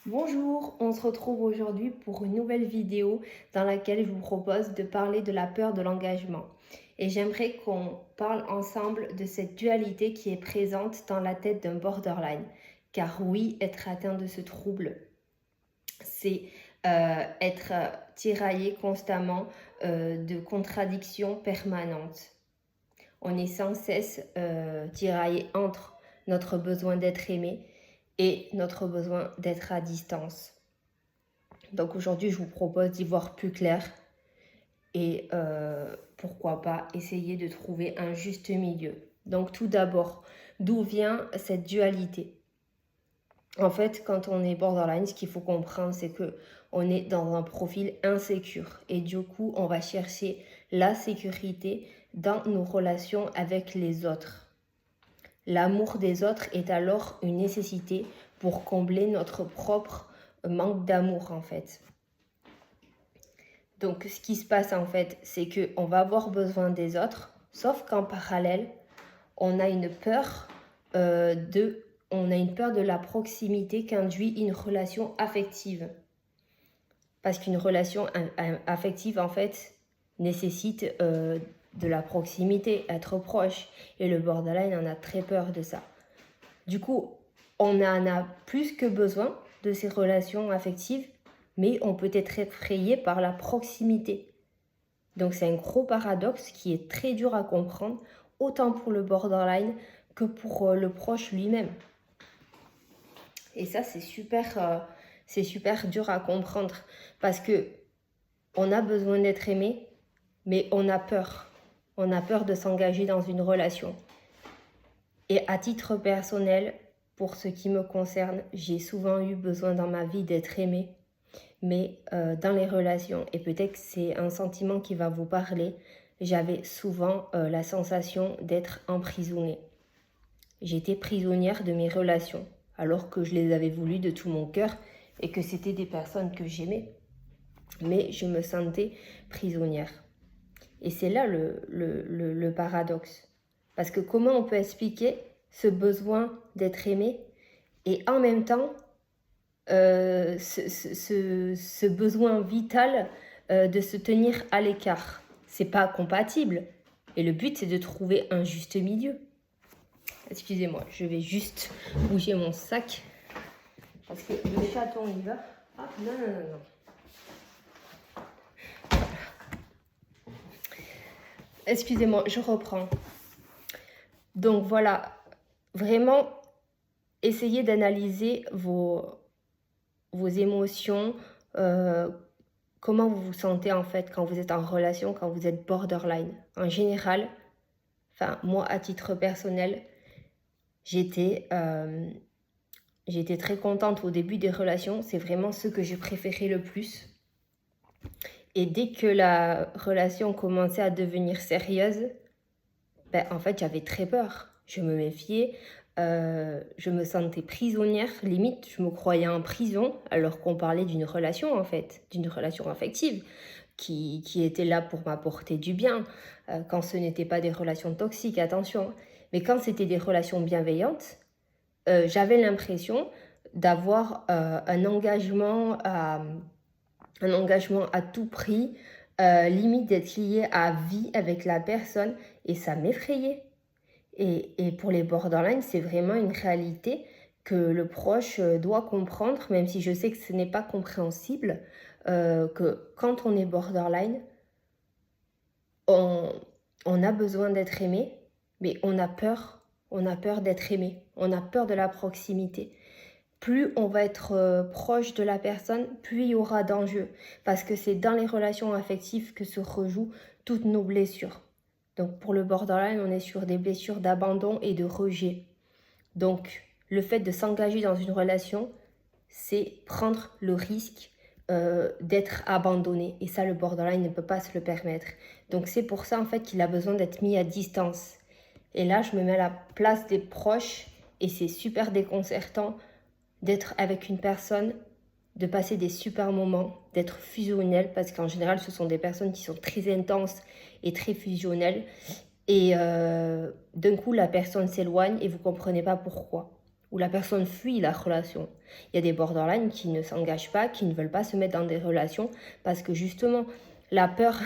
Bonjour, on se retrouve aujourd'hui pour une nouvelle vidéo dans laquelle je vous propose de parler de la peur de l'engagement. Et j'aimerais qu'on parle ensemble de cette dualité qui est présente dans la tête d'un borderline. Car oui, être atteint de ce trouble, c'est être tiraillé constamment de contradictions permanentes. On est sans cesse tiraillé entre notre besoin d'être aimé et notre besoin d'être à distance. Donc aujourd'hui, je vous propose d'y voir plus clair et pourquoi pas essayer de trouver un juste milieu. Donc tout d'abord, d'où vient cette dualité? En fait, quand on est borderline, ce qu'il faut comprendre, c'est que on est dans un profil insécure et du coup, on va chercher la sécurité dans nos relations avec les autres. L'amour des autres est alors une nécessité pour combler notre propre manque d'amour en fait. Donc ce qui se passe en fait, c'est qu'on va avoir besoin des autres, sauf qu'en parallèle, on a une peur de la proximité qu'induit une relation affective. Parce qu'une relation affective en fait nécessite de la proximité, être proche. Et le borderline en a très peur de ça. Du coup, on en a plus que besoin de ces relations affectives, mais on peut être effrayé par la proximité. Donc c'est un gros paradoxe qui est très dur à comprendre, autant pour le borderline que pour le proche lui-même. Et ça, c'est super dur à comprendre parce que on a besoin d'être aimé, mais on a peur. On a peur de s'engager dans une relation. Et à titre personnel, pour ce qui me concerne, j'ai souvent eu besoin dans ma vie d'être aimée, mais dans les relations, et peut-être que c'est un sentiment qui va vous parler, j'avais souvent la sensation d'être emprisonnée. J'étais prisonnière de mes relations, alors que je les avais voulues de tout mon cœur et que c'était des personnes que j'aimais. Mais je me sentais prisonnière. Et c'est là le paradoxe. Parce que comment on peut expliquer ce besoin d'être aimé et en même temps ce besoin vital de se tenir à l'écart? C'est pas compatible. Et le but, c'est de trouver un juste milieu. Excusez-moi, je vais juste bouger mon sac. Parce que le chaton, il va. Ah, non. Excusez-moi, je reprends. Donc voilà, vraiment, essayez d'analyser vos émotions, comment vous vous sentez en fait quand vous êtes en relation, quand vous êtes borderline. En général, enfin moi à titre personnel, j'étais très contente au début des relations, c'est vraiment ce que je préférais le plus. Et dès que la relation commençait à devenir sérieuse, en fait, j'avais très peur. Je me méfiais, je me sentais prisonnière, limite, je me croyais en prison, alors qu'on parlait d'une relation, en fait, d'une relation affective, qui était là pour m'apporter du bien, quand ce n'était pas des relations toxiques, attention. Mais quand c'était des relations bienveillantes, j'avais l'impression d'avoir un engagement à tout prix, limite d'être lié à vie avec la personne, et ça m'effrayait. Et pour les borderline, c'est vraiment une réalité que le proche doit comprendre, même si je sais que ce n'est pas compréhensible, que quand on est borderline, on, on a besoin d'être aimé, mais on a peur d'être aimé, on a peur de la proximité. Plus on va être proche de la personne, plus il y aura d'enjeux. Parce que c'est dans les relations affectives que se rejouent toutes nos blessures. Donc pour le borderline, on est sur des blessures d'abandon et de rejet. Donc le fait de s'engager dans une relation, c'est prendre le risque d'être abandonné. Et ça, le borderline ne peut pas se le permettre. Donc c'est pour ça en fait qu'il a besoin d'être mis à distance. Et là, je me mets à la place des proches et c'est super déconcertant d'être avec une personne, de passer des super moments, d'être fusionnel, parce qu'en général, ce sont des personnes qui sont très intenses et très fusionnelles. Et d'un coup, la personne s'éloigne et vous ne comprenez pas pourquoi. où la personne fuit la relation. Il y a des borderline qui ne s'engagent pas, qui ne veulent pas se mettre dans des relations parce que justement, la peur...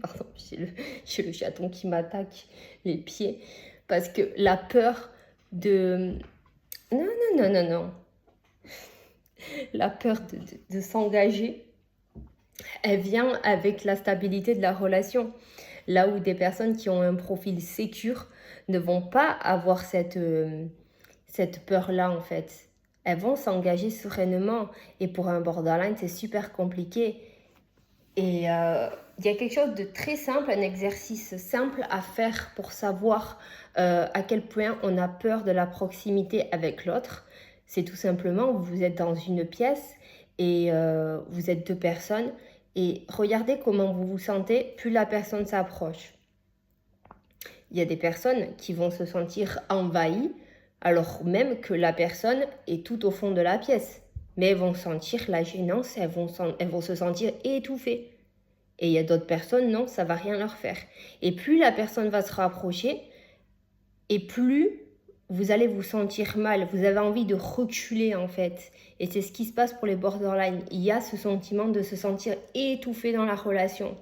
Pardon, j'ai le chaton qui m'attaque les pieds. Parce que la peur de... Non, non, non, non, non. La peur de s'engager, elle vient avec la stabilité de la relation. Là où des personnes qui ont un profil sécure ne vont pas avoir cette peur-là, en fait. Elles vont s'engager sereinement. Et pour un borderline, c'est super compliqué. Et il y a quelque chose de très simple, un exercice simple à faire pour savoir à quel point on a peur de la proximité avec l'autre. C'est tout simplement, vous êtes dans une pièce et vous êtes deux personnes et regardez comment vous vous sentez plus la personne s'approche. Il y a des personnes qui vont se sentir envahies alors même que la personne est tout au fond de la pièce. Mais elles vont sentir la gênance, elles vont se sentir étouffées. Et il y a d'autres personnes, non, ça va rien leur faire. Et plus la personne va se rapprocher, et plus vous allez vous sentir mal. Vous avez envie de reculer en fait. Et c'est ce qui se passe pour les borderline. Il y a ce sentiment de se sentir étouffé dans la relation.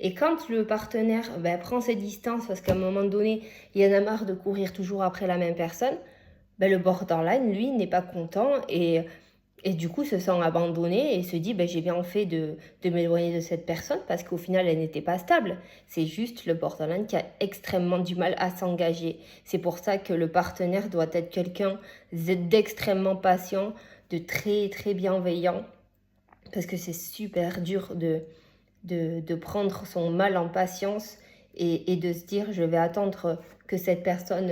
Et quand le partenaire prend ses distances parce qu'à un moment donné, il y en a marre de courir toujours après la même personne, le borderline, lui, n'est pas content et du coup se sent abandonné et se dit j'ai bien fait de m'éloigner de cette personne parce qu'au final, elle n'était pas stable. C'est juste le borderline qui a extrêmement du mal à s'engager. C'est pour ça que le partenaire doit être quelqu'un d'extrêmement patient, de très, très bienveillant parce que c'est super dur de prendre son mal en patience et de se dire je vais attendre que cette personne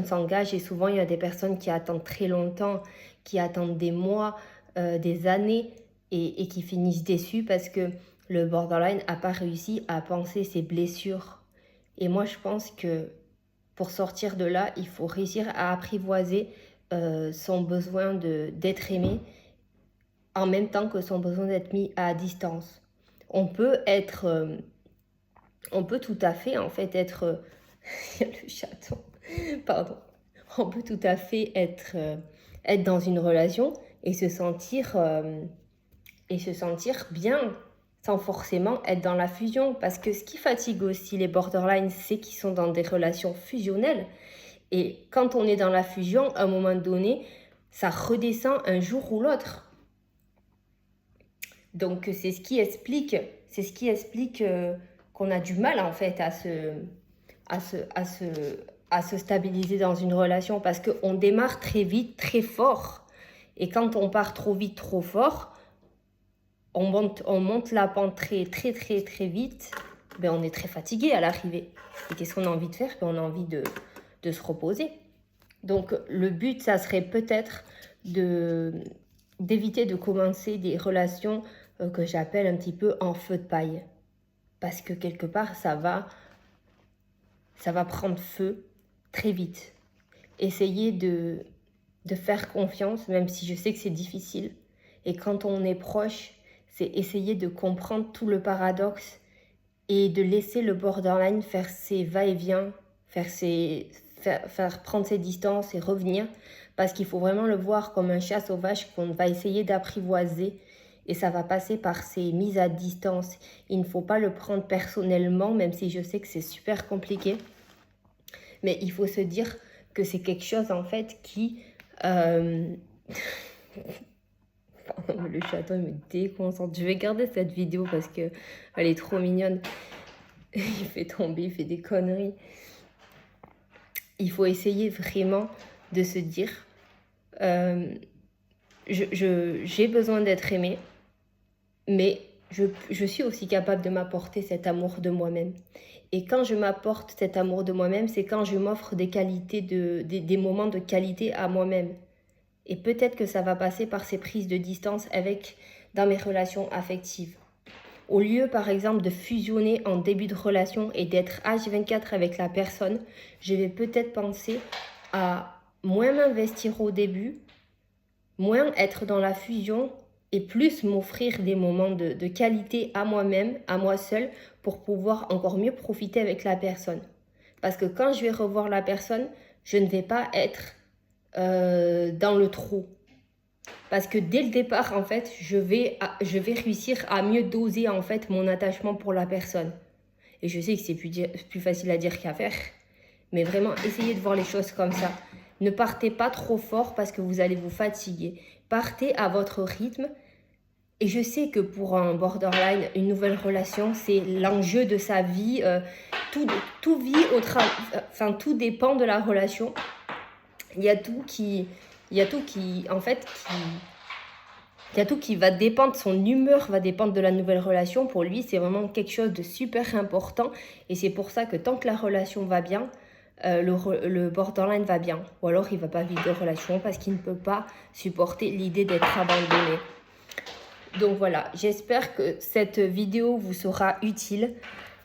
s'engage. Et souvent il y a des personnes qui attendent très longtemps, qui attendent des mois, des années et qui finissent déçus parce que le borderline n'a pas réussi à penser ses blessures. Et moi je pense que pour sortir de là, il faut réussir à apprivoiser son besoin d'être aimé en même temps que son besoin d'être mis à distance. On peut tout à fait en fait être... Il y a le chaton, pardon. On peut tout à fait être dans une relation et se sentir bien sans forcément être dans la fusion. Parce que ce qui fatigue aussi les borderline, c'est qu'ils sont dans des relations fusionnelles. Et quand on est dans la fusion, à un moment donné, ça redescend un jour ou l'autre. Donc c'est ce qui explique qu'on a du mal en fait à se stabiliser dans une relation parce qu'on démarre très vite, très fort. Et quand on part trop vite, trop fort, on monte la pente très, très, très, très vite. On est très fatigué à l'arrivée. Et qu'est-ce qu'on a envie de faire? On a envie de se reposer. Donc le but, ça serait peut-être d'éviter de commencer des relations que j'appelle un petit peu en feu de paille. Parce que quelque part, ça va prendre feu très vite. Essayez de faire confiance, même si je sais que c'est difficile. Et quand on est proche, c'est essayer de comprendre tout le paradoxe et de laisser le borderline faire ses va-et-vient, faire prendre ses distances et revenir. Parce qu'il faut vraiment le voir comme un chat sauvage qu'on va essayer d'apprivoiser. Et ça va passer par ces mises à distance. Il ne faut pas le prendre personnellement, même si je sais que c'est super compliqué. Mais il faut se dire que c'est quelque chose en fait qui... Pardon, le chaton il me déconcentre. Je vais garder cette vidéo parce qu'elle est trop mignonne. Il fait tomber, il fait des conneries. Il faut essayer vraiment de se dire j'ai besoin d'être aimée, mais je suis aussi capable de m'apporter cet amour de moi-même. Et quand je m'apporte cet amour de moi-même, c'est quand je m'offre des moments de qualité à moi-même. Et peut-être que ça va passer par ces prises de distance dans mes relations affectives. Au lieu, par exemple, de fusionner en début de relation et d'être H24 avec la personne, je vais peut-être penser à moins m'investir au début, moins être dans la fusion et plus m'offrir des moments de qualité à moi-même, à moi seule, pour pouvoir encore mieux profiter avec la personne. Parce que quand je vais revoir la personne, je ne vais pas être dans le trop. Parce que dès le départ, en fait, je vais réussir à mieux doser, en fait, mon attachement pour la personne. Et je sais que c'est plus facile à dire qu'à faire. Mais vraiment, essayez de voir les choses comme ça. Ne partez pas trop fort parce que vous allez vous fatiguer. Partez à votre rythme. Et je sais que pour un borderline, une nouvelle relation, c'est l'enjeu de sa vie. Tout dépend de la relation. Il y a tout qui va dépendre, son humeur va dépendre de la nouvelle relation. Pour lui, c'est vraiment quelque chose de super important. Et c'est pour ça que tant que la relation va bien, le borderline va bien. Ou alors il ne va pas vivre de relation parce qu'il ne peut pas supporter l'idée d'être abandonné. Donc voilà, j'espère que cette vidéo vous sera utile.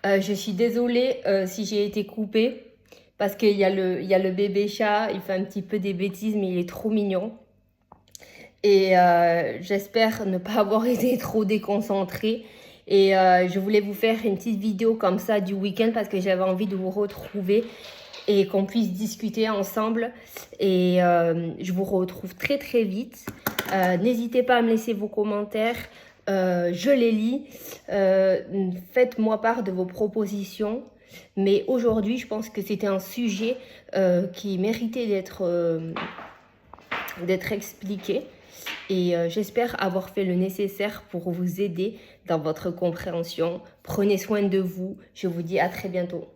Je suis désolée si j'ai été coupée. Parce qu'il y a le bébé chat, il fait un petit peu des bêtises, mais il est trop mignon. Et j'espère ne pas avoir été trop déconcentrée. Et je voulais vous faire une petite vidéo comme ça du week-end parce que j'avais envie de vous retrouver et qu'on puisse discuter ensemble. Et je vous retrouve très très vite. N'hésitez pas à me laisser vos commentaires. Je les lis. Faites-moi part de vos propositions. Mais aujourd'hui, je pense que c'était un sujet qui méritait d'être expliqué. Et j'espère avoir fait le nécessaire pour vous aider dans votre compréhension. Prenez soin de vous. Je vous dis à très bientôt.